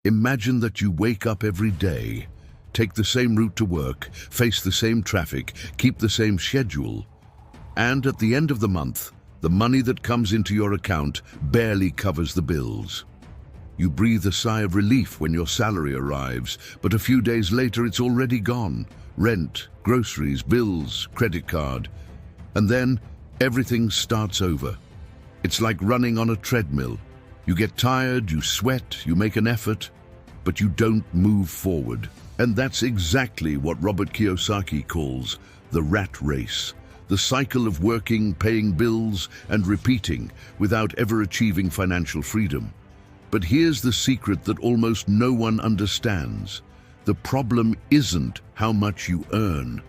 Imagine that you wake up every day, take the same route to work, face the same traffic, keep the same schedule, and at the end of the month, the money that comes into your account barely covers the bills. You breathe a sigh of relief when your salary arrives, but a few days later it's already gone. Rent, groceries, bills, credit card, and then everything starts over. It's like running on a treadmill. You get tired, you sweat, you make an effort, but you don't move forward. And that's exactly what Robert Kiyosaki calls the rat race. The cycle of working, paying bills, and repeating without ever achieving financial freedom. But here's the secret that almost no one understands. The problem isn't how much you earn.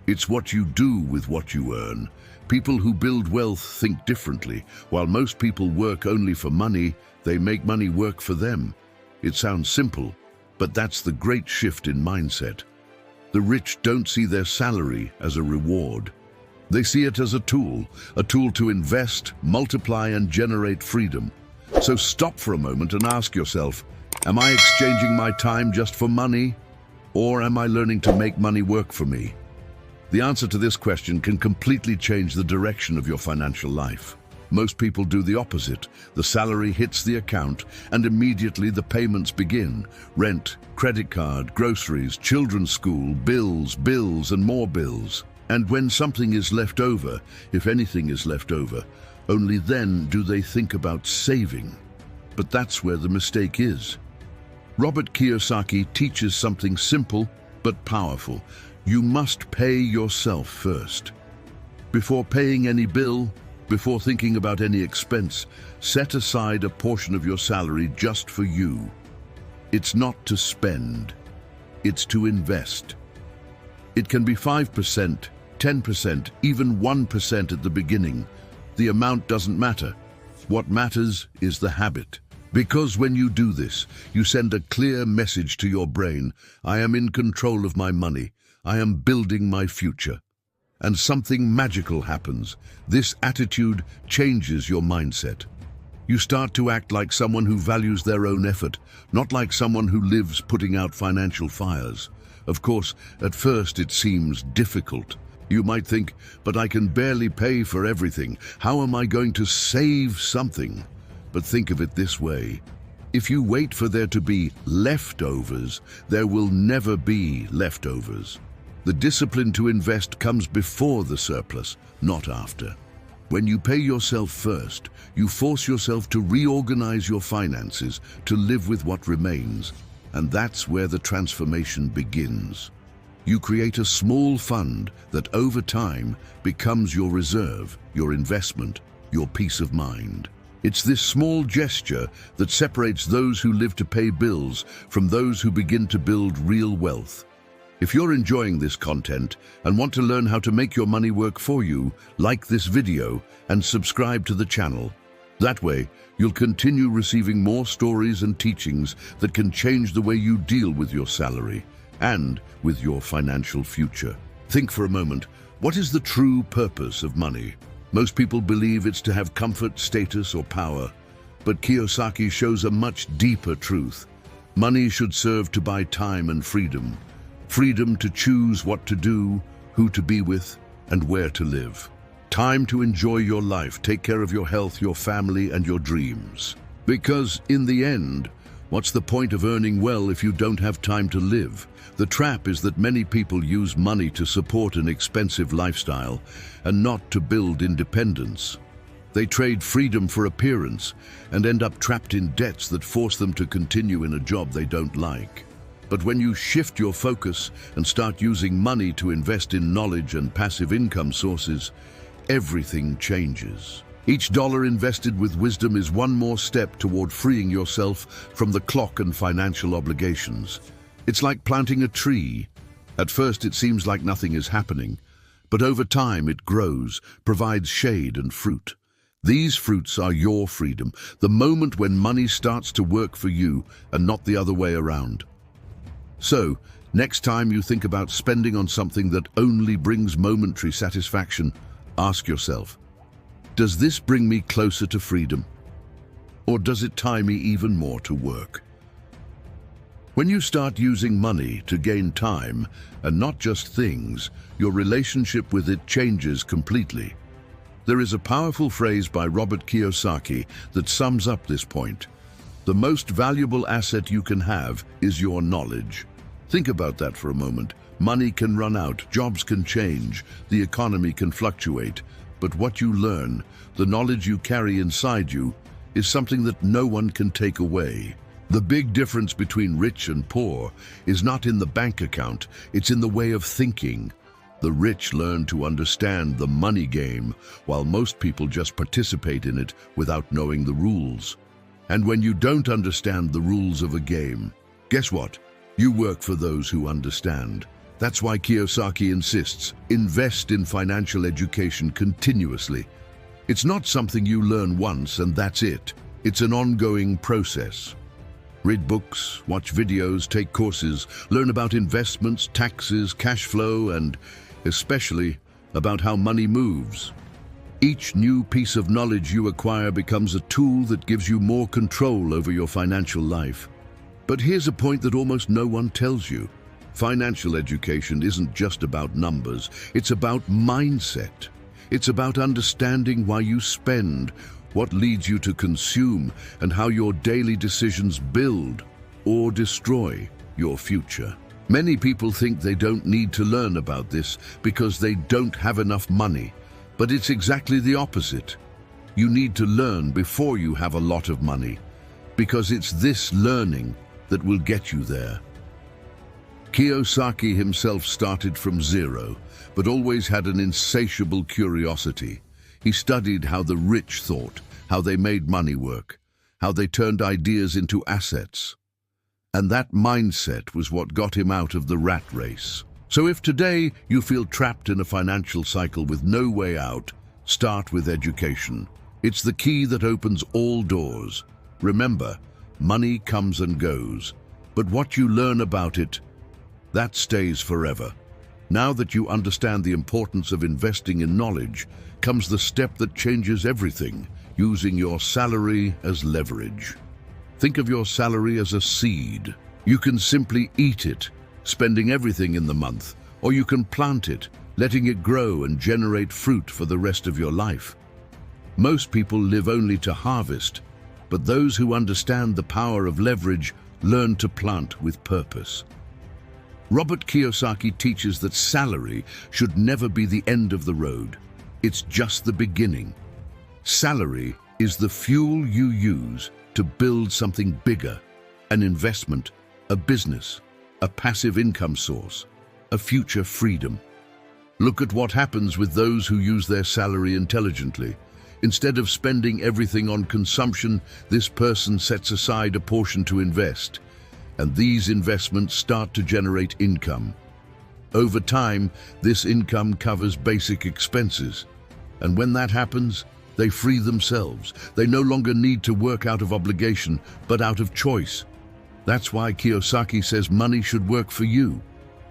It's what you do with what you earn. People who build wealth think differently. While most people work only for money, they make money work for them. It sounds simple, but that's the great shift in mindset. The rich don't see their salary as a reward. They see it as a tool to invest, multiply, and generate freedom. So stop for a moment and ask yourself, am I exchanging my time just for money? Or am I learning to make money work for me? The answer to this question can completely change the direction of your financial life. Most people do the opposite. The salary hits the account and immediately the payments begin. Rent, credit card, groceries, children's school, bills, and more bills. And when something is left over, if anything is left over, only then do they think about saving. But that's where the mistake is. Robert Kiyosaki teaches something simple but powerful. You must pay yourself first. Before paying any bill, before thinking about any expense, set aside a portion of your salary just for you. It's not to spend, it's to invest. It can be 5%, 10%, even 1% at the beginning. The amount doesn't matter. What matters is the habit. Because when you do this, you send a clear message to your brain. I am in control of my money. I am building my future. And something magical happens. This attitude changes your mindset. You start to act like someone who values their own effort, not like someone who lives putting out financial fires. Of course, at first it seems difficult. You might think, but I can barely pay for everything. How am I going to save something? But think of it this way. If you wait for there to be leftovers, there will never be leftovers. The discipline to invest comes before the surplus, not after. When you pay yourself first, you force yourself to reorganize your finances, to live with what remains. And that's where the transformation begins. You create a small fund that over time becomes your reserve, your investment, your peace of mind. It's this small gesture that separates those who live to pay bills from those who begin to build real wealth. If you're enjoying this content and want to learn how to make your money work for you, like this video and subscribe to the channel. That way, you'll continue receiving more stories and teachings that can change the way you deal with your salary and with your financial future. Think for a moment, what is the true purpose of money? Most people believe it's to have comfort, status, or power. But Kiyosaki shows a much deeper truth. Money should serve to buy time and freedom. Freedom to choose what to do, who to be with, and where to live. Time to enjoy your life, take care of your health, your family, and your dreams. Because in the end, what's the point of earning well if you don't have time to live? The trap is that many people use money to support an expensive lifestyle and not to build independence. They trade freedom for appearance and end up trapped in debts that force them to continue in a job they don't like. But when you shift your focus and start using money to invest in knowledge and passive income sources, everything changes. Each dollar invested with wisdom is one more step toward freeing yourself from the clock and financial obligations. It's like planting a tree. At first it seems like nothing is happening, but over time it grows, provides shade and fruit. These fruits are your freedom, the moment when money starts to work for you and not the other way around. So, next time you think about spending on something that only brings momentary satisfaction, ask yourself, does this bring me closer to freedom? Or does it tie me even more to work? When you start using money to gain time, and not just things, your relationship with it changes completely. There is a powerful phrase by Robert Kiyosaki that sums up this point. The most valuable asset you can have is your knowledge. Think about that for a moment. Money can run out, jobs can change, the economy can fluctuate, but what you learn, the knowledge you carry inside you, is something that no one can take away. The big difference between rich and poor is not in the bank account, it's in the way of thinking. The rich learn to understand the money game, while most people just participate in it without knowing the rules. And when you don't understand the rules of a game, guess what? You work for those who understand. That's why Kiyosaki insists, invest in financial education continuously. It's not something you learn once and that's it. It's an ongoing process. Read books, watch videos, take courses, learn about investments, taxes, cash flow, and especially about how money moves. Each new piece of knowledge you acquire becomes a tool that gives you more control over your financial life. But here's a point that almost no one tells you. Financial education isn't just about numbers, it's about mindset. It's about understanding why you spend, what leads you to consume, and how your daily decisions build or destroy your future. Many people think they don't need to learn about this because they don't have enough money, but it's exactly the opposite. You need to learn before you have a lot of money, because it's this learning that will get you there. Kiyosaki himself started from zero, but always had an insatiable curiosity. He studied how the rich thought, how they made money work, how they turned ideas into assets. And that mindset was what got him out of the rat race. So if today you feel trapped in a financial cycle with no way out, start with education. It's the key that opens all doors. Remember, money comes and goes, but what you learn about it, that stays forever. Now that you understand the importance of investing in knowledge, comes the step that changes everything, using your salary as leverage. Think of your salary as a seed. You can simply eat it, spending everything in the month, or you can plant it, letting it grow and generate fruit for the rest of your life. Most people live only to harvest, but those who understand the power of leverage learn to plant with purpose. Robert Kiyosaki teaches that salary should never be the end of the road. It's just the beginning. Salary is the fuel you use to build something bigger, an investment, a business, a passive income source, a future freedom. Look at what happens with those who use their salary intelligently. Instead of spending everything on consumption, this person sets aside a portion to invest, and these investments start to generate income. Over time, this income covers basic expenses, and when that happens, they free themselves. They no longer need to work out of obligation, but out of choice. That's why Kiyosaki says money should work for you.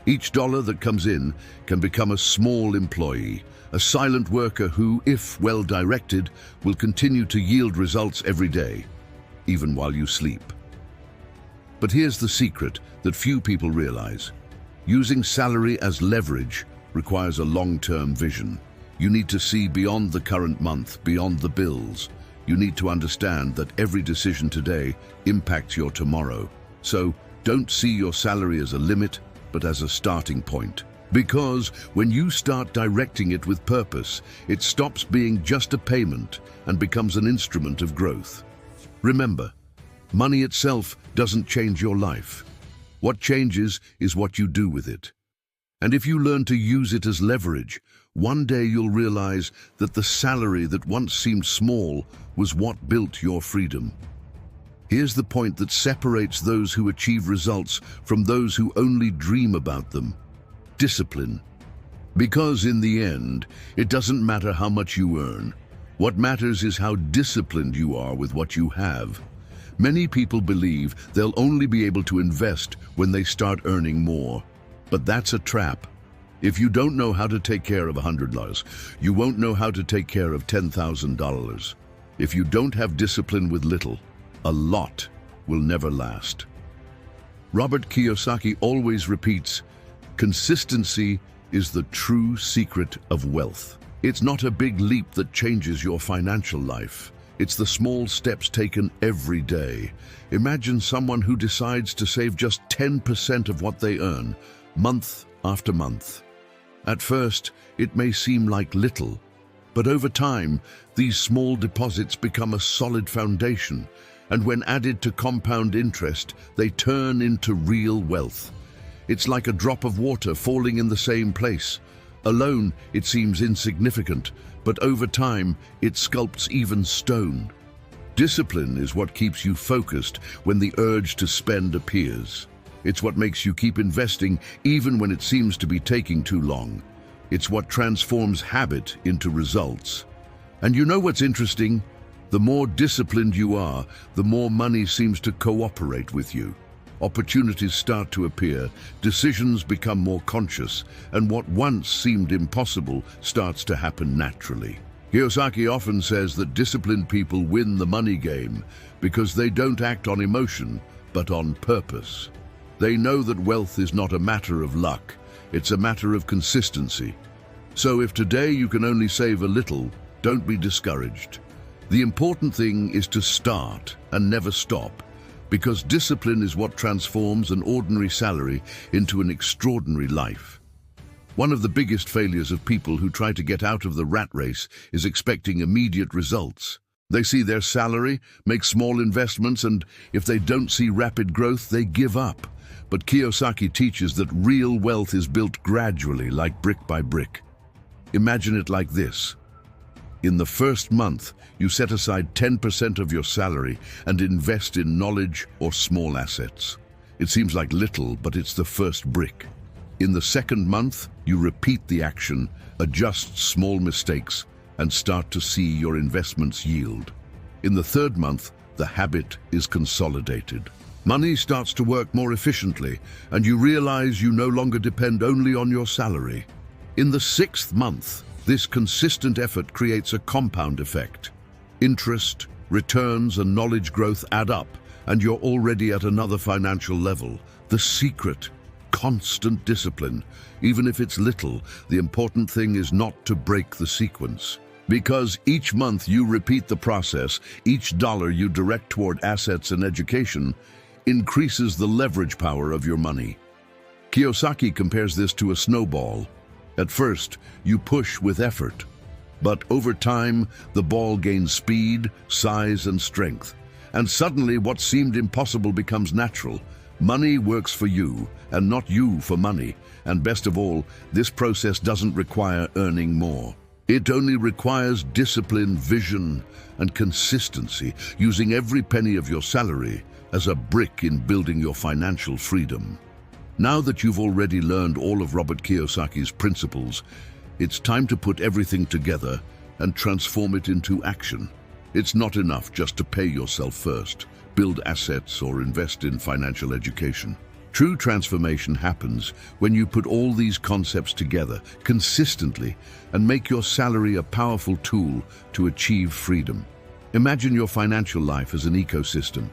Each dollar that comes in can become a small employee, a silent worker who, if well directed, will continue to yield results every day, even while you sleep. But here's the secret that few people realize. Using salary as leverage requires a long-term vision. You need to see beyond the current month, beyond the bills. You need to understand that every decision today impacts your tomorrow. So don't see your salary as a limit, but as a starting point. Because when you start directing it with purpose, it stops being just a payment and becomes an instrument of growth. Remember, money itself doesn't change your life. What changes is what you do with it. And if you learn to use it as leverage, one day you'll realize that the salary that once seemed small was what built your freedom. Here's the point that separates those who achieve results from those who only dream about them. Discipline. Because in the end, it doesn't matter how much you earn. What matters is how disciplined you are with what you have. Many people believe they'll only be able to invest when they start earning more. But that's a trap. If you don't know how to take care of $100, you won't know how to take care of $10,000. If you don't have discipline with little, a lot will never last. Robert Kiyosaki always repeats, consistency is the true secret of wealth. It's not a big leap that changes your financial life. It's the small steps taken every day. Imagine someone who decides to save just 10% of what they earn, month after month. At first, it may seem like little, but over time, these small deposits become a solid foundation, and when added to compound interest, they turn into real wealth. It's like a drop of water falling in the same place. Alone, it seems insignificant, but over time, it sculpts even stone. Discipline is what keeps you focused when the urge to spend appears. It's what makes you keep investing even when it seems to be taking too long. It's what transforms habit into results. And you know what's interesting? The more disciplined you are, the more money seems to cooperate with you. Opportunities start to appear, decisions become more conscious, and what once seemed impossible starts to happen naturally. Kiyosaki often says that disciplined people win the money game because they don't act on emotion, but on purpose. They know that wealth is not a matter of luck, it's a matter of consistency. So if today you can only save a little, don't be discouraged. The important thing is to start and never stop, because discipline is what transforms an ordinary salary into an extraordinary life. One of the biggest failures of people who try to get out of the rat race is expecting immediate results. They see their salary, make small investments, and if they don't see rapid growth, they give up. But Kiyosaki teaches that real wealth is built gradually, like brick by brick. Imagine it like this. In the first month, you set aside 10% of your salary and invest in knowledge or small assets. It seems like little, but it's the first brick. In the second month, you repeat the action, adjust small mistakes, and start to see your investments yield. In the third month, the habit is consolidated. Money starts to work more efficiently, and you realize you no longer depend only on your salary. In the sixth month, this consistent effort creates a compound effect. Interest, returns, and knowledge growth add up, and you're already at another financial level. The secret: constant discipline. Even if it's little, the important thing is not to break the sequence. Because each month you repeat the process, each dollar you direct toward assets and education increases the leverage power of your money. Kiyosaki compares this to a snowball. At first, you push with effort, but over time, the ball gains speed, size, and strength. And suddenly, what seemed impossible becomes natural. Money works for you, and not you for money. And best of all, this process doesn't require earning more. It only requires discipline, vision, and consistency, using every penny of your salary as a brick in building your financial freedom. Now that you've already learned all of Robert Kiyosaki's principles, it's time to put everything together and transform it into action. It's not enough just to pay yourself first, build assets, or invest in financial education. True transformation happens when you put all these concepts together consistently and make your salary a powerful tool to achieve freedom. Imagine your financial life as an ecosystem.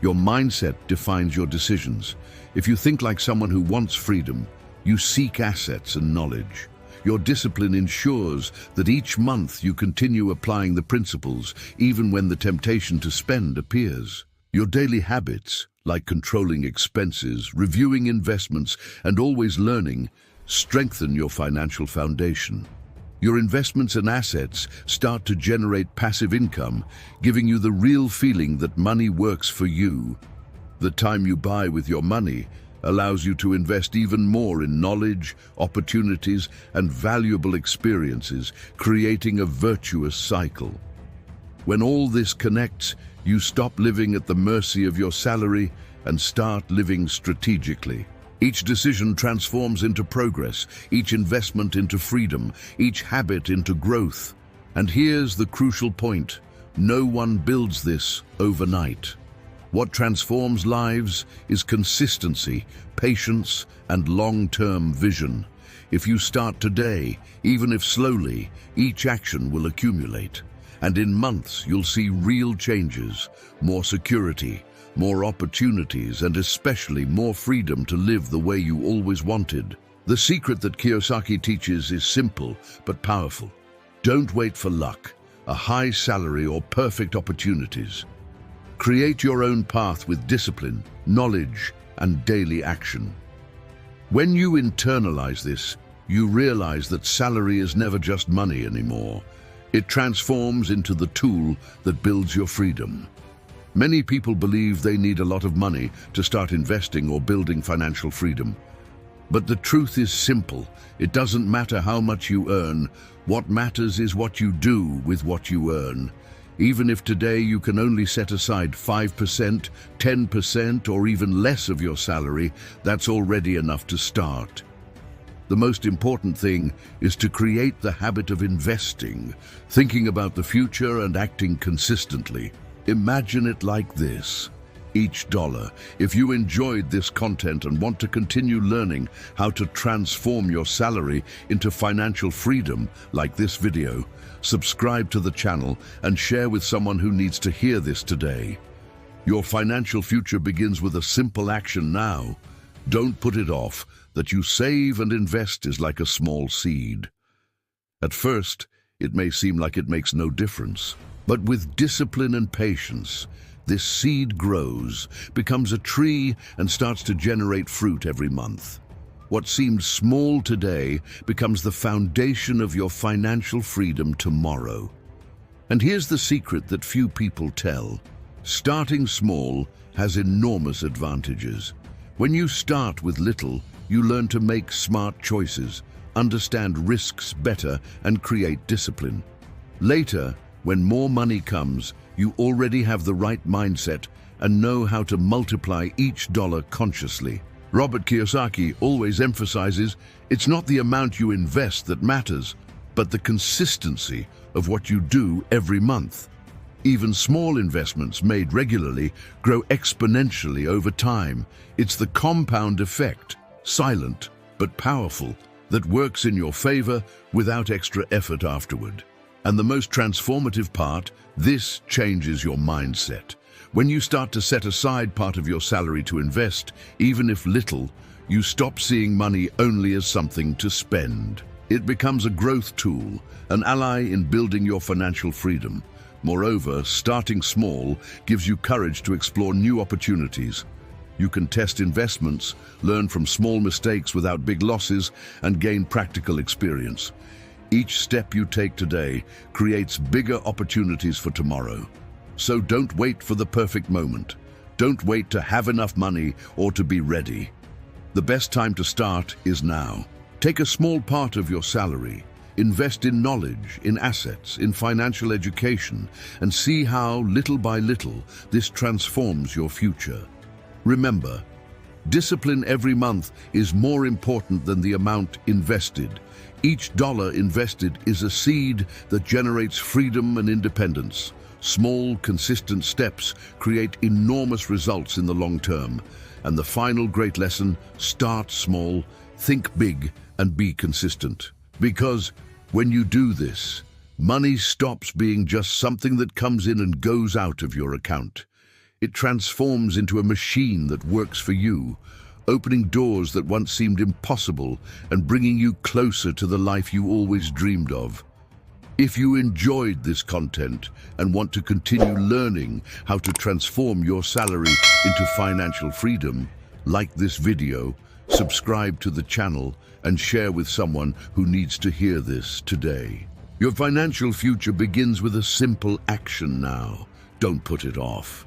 Your mindset defines your decisions. If you think like someone who wants freedom, you seek assets and knowledge. Your discipline ensures that each month you continue applying the principles, even when the temptation to spend appears. Your daily habits, like controlling expenses, reviewing investments, and always learning, strengthen your financial foundation. Your investments and assets start to generate passive income, giving you the real feeling that money works for you. The time you buy with your money allows you to invest even more in knowledge, opportunities, and valuable experiences, creating a virtuous cycle. When all this connects, you stop living at the mercy of your salary and start living strategically. Each decision transforms into progress, each investment into freedom, each habit into growth. And here's the crucial point: no one builds this overnight. What transforms lives is consistency, patience, and long-term vision. If you start today, even if slowly, each action will accumulate. And in months, you'll see real changes: more security, more opportunities, and especially more freedom to live the way you always wanted. The secret that Kiyosaki teaches is simple but powerful. Don't wait for luck, a high salary, or perfect opportunities. Create your own path with discipline, knowledge, and daily action. When you internalize this, you realize that salary is never just money anymore. It transforms into the tool that builds your freedom. Many people believe they need a lot of money to start investing or building financial freedom. But the truth is simple. It doesn't matter how much you earn. What matters is what you do with what you earn. Even if today you can only set aside 5%, 10%, or even less of your salary, that's already enough to start. The most important thing is to create the habit of investing, thinking about the future and acting consistently. Imagine it like this. Each dollar. If you enjoyed this content and want to continue learning how to transform your salary into financial freedom, like this video, subscribe to the channel and share with someone who needs to hear this today. Your financial future begins with a simple action now. Don't put it off. That you save and invest is like a small seed. At first, it may seem like it makes no difference, but with discipline and patience, this seed grows, becomes a tree, and starts to generate fruit every month. What seemed small today becomes the foundation of your financial freedom tomorrow. And here's the secret that few people tell. Starting small has enormous advantages. When you start with little, you learn to make smart choices, understand risks better, and create discipline. Later, when more money comes, you already have the right mindset and know how to multiply each dollar consciously. Robert Kiyosaki always emphasizes it's not the amount you invest that matters, but the consistency of what you do every month. Even small investments made regularly grow exponentially over time. It's the compound effect, silent but powerful, that works in your favor without extra effort afterward. And the most transformative part, this changes your mindset. When you start to set aside part of your salary to invest, even if little, you stop seeing money only as something to spend. It becomes a growth tool, an ally in building your financial freedom. Moreover, starting small gives you courage to explore new opportunities. You can test investments, learn from small mistakes without big losses, and gain practical experience. Each step you take today creates bigger opportunities for tomorrow. So don't wait for the perfect moment. Don't wait to have enough money or to be ready. The best time to start is now. Take a small part of your salary, invest in knowledge, in assets, in financial education, and see how, little by little, this transforms your future. Remember, discipline every month is more important than the amount invested. Each dollar invested is a seed that generates freedom and independence. Small, consistent steps create enormous results in the long term. And the final great lesson, start small, think big, and be consistent. Because when you do this, money stops being just something that comes in and goes out of your account. It transforms into a machine that works for you, opening doors that once seemed impossible and bringing you closer to the life you always dreamed of. If you enjoyed this content and want to continue learning how to transform your salary into financial freedom, like this video, subscribe to the channel, and share with someone who needs to hear this today. Your financial future begins with a simple action now. Don't put it off.